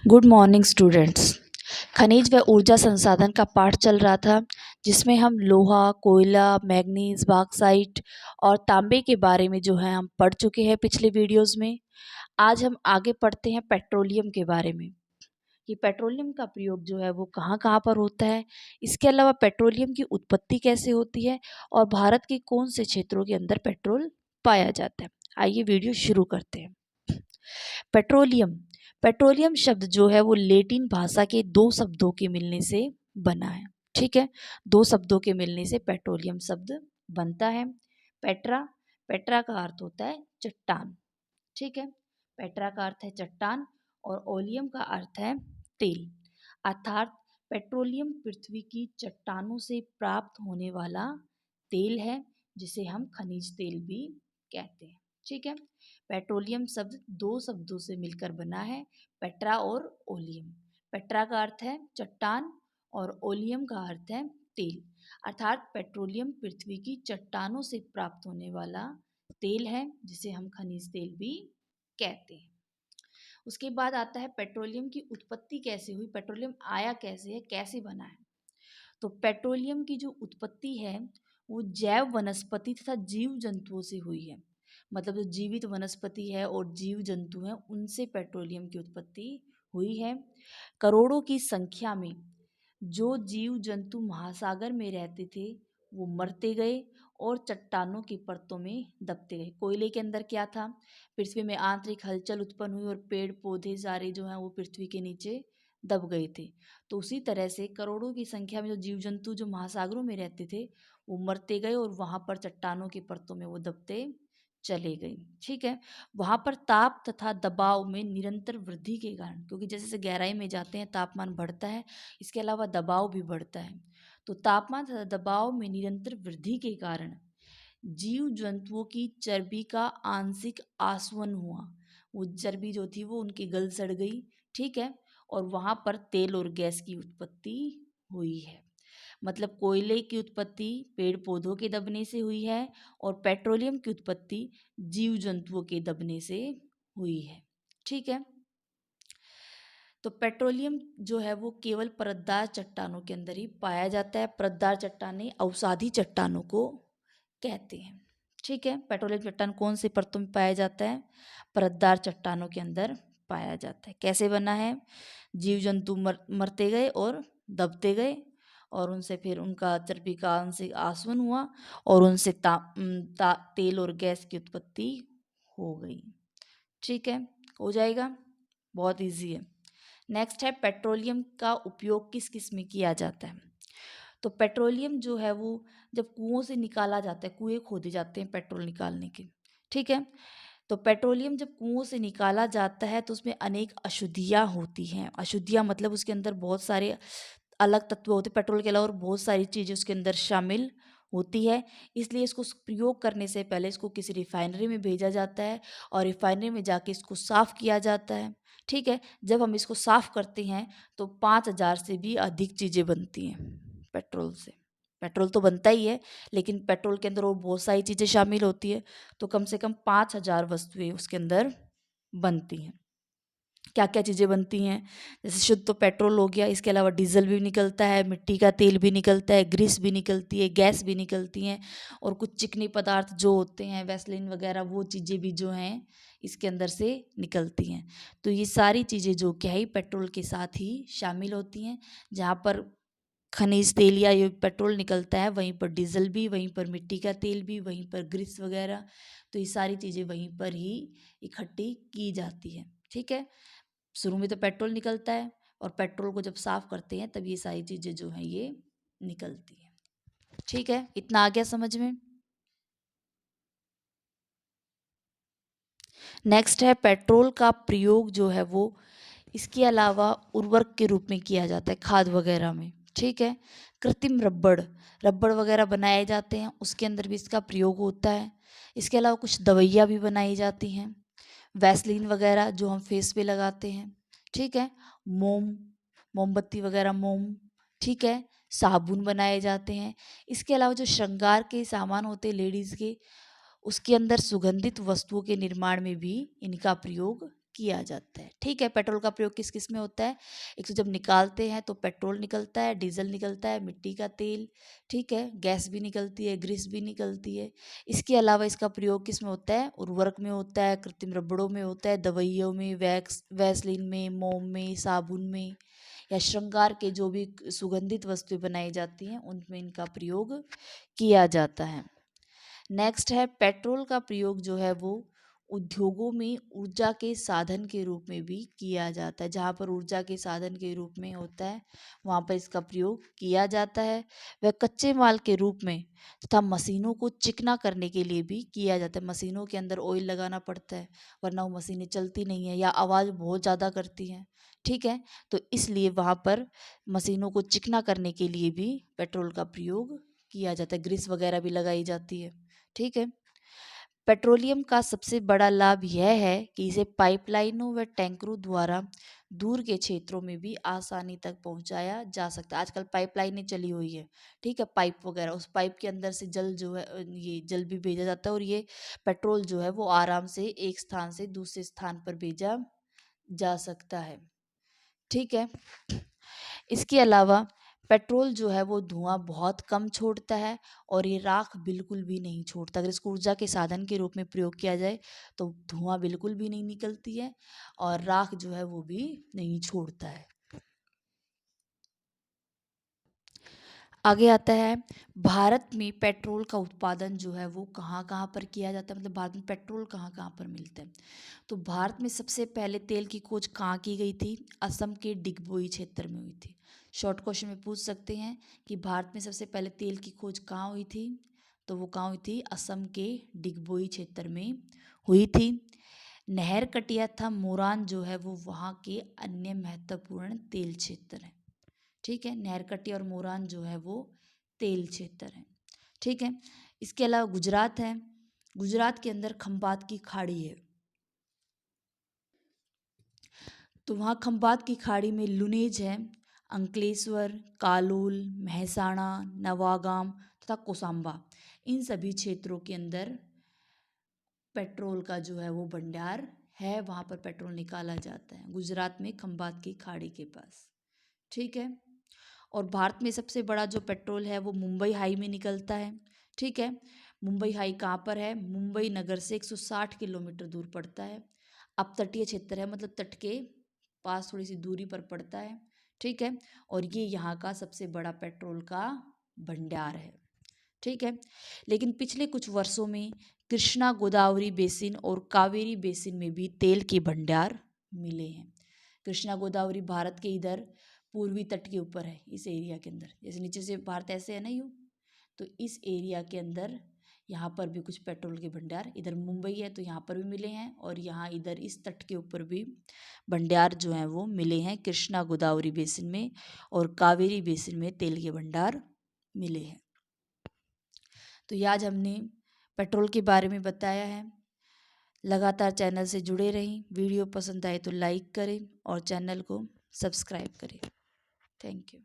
Good morning students. खनिज व ऊर्जा संसाधन का पाठ चल रहा था, जिसमें हम लोहा, कोयला, मैग्नीज, बॉक्साइट और तांबे के बारे में जो है हम पढ़ चुके हैं पिछले वीडियोस में। आज हम आगे पढ़ते हैं पेट्रोलियम के बारे में कि पेट्रोलियम का प्रयोग जो है वो कहाँ कहाँ पर होता है। इसके अलावा पेट्रोलियम की उत्पत्ति कैसे होती है और भारत के कौन से क्षेत्रों के अंदर पेट्रोल पाया जाता है। आइए वीडियो शुरू करते हैं। पेट्रोलियम पेट्रोलियम शब्द जो है वो लैटिन भाषा के दो शब्दों के मिलने से बना है। ठीक है, दो शब्दों के मिलने से पेट्रोलियम शब्द बनता है। पेट्रा पेट्रा का अर्थ होता है चट्टान। ठीक है, पेट्रा का अर्थ है चट्टान और ओलियम का अर्थ है तेल। अर्थात पेट्रोलियम पृथ्वी की चट्टानों से प्राप्त होने वाला तेल है, जिसे हम खनिज तेल भी कहते हैं। ठीक है, पेट्रोलियम शब्द दो शब्दों से मिलकर बना है, पेट्रा और ओलियम। पेट्रा का अर्थ है चट्टान और ओलियम का अर्थ है तेल। अर्थात पेट्रोलियम पृथ्वी की चट्टानों से प्राप्त होने वाला तेल है, जिसे हम खनिज तेल भी कहते हैं। उसके बाद आता है पेट्रोलियम की उत्पत्ति कैसे हुई, पेट्रोलियम आया कैसे है, कैसे बना है। तो पेट्रोलियम की जो उत्पत्ति है वो जैव वनस्पति तथा जीव जंतुओं से हुई है। मतलब जो जीवित वनस्पति है और जीव जंतु हैं उनसे पेट्रोलियम की उत्पत्ति हुई है। करोड़ों की संख्या में जो जीव जंतु महासागर में रहते थे वो मरते गए और चट्टानों की परतों में दबते गए। कोयले के अंदर क्या था, पृथ्वी में आंतरिक हलचल उत्पन्न हुई और पेड़ पौधे सारे जो हैं वो पृथ्वी के नीचे दब गए थे। तो उसी तरह से करोड़ों की संख्या में जो जीव जंतु जो महासागरों में रहते थे वो मरते गए और वहाँ पर चट्टानों की परतों में वो दबते चले गए। ठीक है, वहाँ पर ताप तथा दबाव में निरंतर वृद्धि के कारण, क्योंकि जैसे जैसे गहराई में जाते हैं तापमान बढ़ता है, इसके अलावा दबाव भी बढ़ता है। तो तापमान तथा दबाव में निरंतर वृद्धि के कारण जीव जंतुओं की चर्बी का आंशिक आसवन हुआ। वो चर्बी जो थी वो उनकी गल सड़ गई। ठीक है, और वहाँ पर तेल और गैस की उत्पत्ति हुई है। मतलब कोयले की उत्पत्ति पेड़ पौधों के दबने से हुई है और पेट्रोलियम की उत्पत्ति जीव जंतुओं के दबने से हुई है। ठीक है, तो पेट्रोलियम जो है वो केवल परतदार चट्टानों के अंदर ही पाया जाता है। परतदार चट्टानें अवसादी चट्टानों को कहते हैं। ठीक है, पेट्रोलियम चट्टान कौन सी परतों में पाया जाता है, परतदार चट्टानों के अंदर पाया जाता है। कैसे बना है, जीव जंतु मरते गए और दबते गए और उनसे फिर उनका चर्बी का आंशिक आसवन हुआ और उनसे तेल और गैस की उत्पत्ति हो गई। ठीक है, हो जाएगा, बहुत इजी है। नेक्स्ट है पेट्रोलियम का उपयोग किस किस में किया जाता है। तो पेट्रोलियम जो है वो जब कुओं से निकाला जाता है, कुएं खोदे जाते हैं पेट्रोल निकालने के। ठीक है, तो पेट्रोलियम जब कुओं से निकाला जाता है तो उसमें अनेक अशुद्धियाँ होती हैं। अशुद्धियाँ मतलब उसके अंदर बहुत सारे अलग तत्व होते हैं, पेट्रोल के अलावा और बहुत सारी चीज़ें उसके अंदर शामिल होती है। इसलिए इसको प्रयोग करने से पहले इसको किसी रिफाइनरी में भेजा जाता है और रिफाइनरी में जाके इसको साफ़ किया जाता है। ठीक है, जब हम इसको साफ़ करते हैं तो 5,000 से भी अधिक चीज़ें बनती हैं पेट्रोल से। पेट्रोल तो बनता ही है, लेकिन पेट्रोल के अंदर और बहुत सारी चीज़ें शामिल होती है, तो कम से कम 5,000 वस्तुएं उसके अंदर बनती हैं। क्या क्या चीज़ें बनती हैं, जैसे शुद्ध तो पेट्रोल हो गया, इसके अलावा डीजल भी निकलता है, मिट्टी का तेल भी निकलता है, ग्रीस भी निकलती है, गैस भी निकलती हैं और कुछ चिकनी पदार्थ जो होते हैं वैसलीन वगैरह वो चीज़ें भी जो हैं इसके अंदर से निकलती हैं। तो ये सारी चीज़ें जो क्या है पेट्रोल के साथ ही शामिल होती हैं। जहाँ पर खनिज तेल या ये पेट्रोल निकलता है वहीं पर डीजल भी, वहीं पर मिट्टी का तेल भी, वहीं पर ग्रीस वगैरह, तो ये सारी चीज़ें वहीं पर ही इकट्ठी की जाती है। ठीक है, शुरू में तो पेट्रोल निकलता है और पेट्रोल को जब साफ करते हैं तब ये सारी चीज़ें जो हैं ये निकलती हैं। ठीक है, इतना आ गया समझ में। नेक्स्ट है पेट्रोल का प्रयोग जो है वो इसके अलावा उर्वरक के रूप में किया जाता है, खाद वगैरह में। ठीक है, कृत्रिम रबड़ रबड़ वगैरह बनाए जाते हैं, उसके अंदर भी इसका प्रयोग होता है। इसके अलावा कुछ दवाइयाँ भी बनाई जाती हैं, वैसलीन वगैरह जो हम फेस पे लगाते हैं। ठीक है, मोम मोमबत्ती वगैरह मोम। ठीक है, साबुन बनाए जाते हैं। इसके अलावा जो श्रृंगार के सामान होते हैं लेडीज़ के, उसके अंदर सुगंधित वस्तुओं के निर्माण में भी इनका प्रयोग किया जाता है। ठीक है, पेट्रोल का प्रयोग किस किस में होता है? एक तो जब निकालते हैं तो पेट्रोल निकलता है, डीजल निकलता है, मिट्टी का तेल, ठीक है, गैस भी निकलती है, ग्रीस भी निकलती है। इसके अलावा इसका प्रयोग किस में होता है? उर्वरक में होता है, कृत्रिम रबड़ों में होता है, दवाइयों में, वैसलीन में, मोम में, साबुन में, या श्रृंगार के जो भी सुगंधित वस्तुएं बनाई जाती हैं उनमें इनका प्रयोग किया जाता है। नेक्स्ट है पेट्रोल का प्रयोग जो है वो उद्योगों में ऊर्जा के साधन के रूप में भी किया जाता है। जहाँ पर ऊर्जा के साधन के रूप में होता है वहाँ पर इसका प्रयोग किया जाता है। वह कच्चे माल के रूप में तथा मशीनों को चिकना करने के लिए भी किया जाता है। मशीनों के अंदर ऑयल लगाना पड़ता है वरना वो मशीनें चलती नहीं है या आवाज़ बहुत ज़्यादा करती हैं। ठीक है, तो इसलिए वहाँ पर मशीनों को चिकना करने के लिए भी पेट्रोल का प्रयोग किया जाता है। ग्रीस वगैरह भी लगाई जाती है। ठीक है, पेट्रोलियम का सबसे बड़ा लाभ यह है कि इसे पाइपलाइनों व टैंकरों द्वारा दूर के क्षेत्रों में भी आसानी तक पहुंचाया जा सकता है। आजकल पाइपलाइनें चली हुई है, ठीक है, पाइप वगैरह, उस पाइप के अंदर से जल जो है ये जल भी भेजा जाता है और ये पेट्रोल जो है वो आराम से एक स्थान से दूसरे स्थान पर भेजा जा सकता है। ठीक है, इसके अलावा पेट्रोल जो है वो धुआं बहुत कम छोड़ता है और ये राख बिल्कुल भी नहीं छोड़ता। अगर इसको ऊर्जा के साधन के रूप में प्रयोग किया जाए तो धुआं बिल्कुल भी नहीं निकलती है और राख जो है वो भी नहीं छोड़ता है। आगे आता है भारत में पेट्रोल का उत्पादन जो है वो कहाँ कहाँ पर किया जाता है, मतलब भारत में पेट्रोल कहाँ कहाँ पर मिलता है। तो भारत में सबसे पहले तेल की खोज कहाँ की गई थी? असम के डिगबोई क्षेत्र में हुई थी। शॉर्ट क्वेश्चन में पूछ सकते हैं कि भारत में सबसे पहले तेल की खोज कहाँ हुई थी? तो वो कहाँ हुई थी? असम के डिगबोई क्षेत्र में हुई थी। नहर कटिया था मोरान जो है वो वहाँ के अन्य महत्वपूर्ण तेल क्षेत्र हैं। ठीक है, नहरकट्टी और मोरान जो है वो तेल क्षेत्र है। ठीक है, इसके अलावा गुजरात है। गुजरात के अंदर खंबात की खाड़ी है, तो वहाँ खंबात की खाड़ी में लुनेज है, अंकलेश्वर, कालोल, महसाणा, नवागाम तथा कोसांबा, इन सभी क्षेत्रों के अंदर पेट्रोल का जो है वो भंडार है, वहाँ पर पेट्रोल निकाला जाता है गुजरात में खंबात की खाड़ी के पास। ठीक है, और भारत में सबसे बड़ा जो पेट्रोल है वो मुंबई हाई में निकलता है। ठीक है, मुंबई हाई कहाँ पर है? मुंबई नगर से 160 किलोमीटर दूर पड़ता है। अब तटीय क्षेत्र है, मतलब तट के पास थोड़ी सी दूरी पर पड़ता है। ठीक है, और ये यहाँ का सबसे बड़ा पेट्रोल का भंडार है। ठीक है, लेकिन पिछले कुछ वर्षों में कृष्णा गोदावरी बेसिन और कावेरी बेसिन में भी तेल के भंडार मिले हैं। कृष्णा गोदावरी भारत के इधर पूर्वी तट के ऊपर है, इस एरिया के अंदर, जैसे नीचे से भारत ऐसे है ना यूँ, तो इस एरिया के अंदर यहाँ पर भी कुछ पेट्रोल के भंडार, इधर मुंबई है तो यहाँ पर भी मिले हैं और यहाँ इधर इस तट के ऊपर भी भंडार जो हैं वो मिले हैं। कृष्णा गोदावरी बेसिन में और कावेरी बेसिन में तेल के भंडार मिले हैं। तो ये आज हमने पेट्रोल के बारे में बताया है। लगातार चैनल से जुड़े रहें, वीडियो पसंद आए तो लाइक करें और चैनल को सब्सक्राइब करें। Thank you.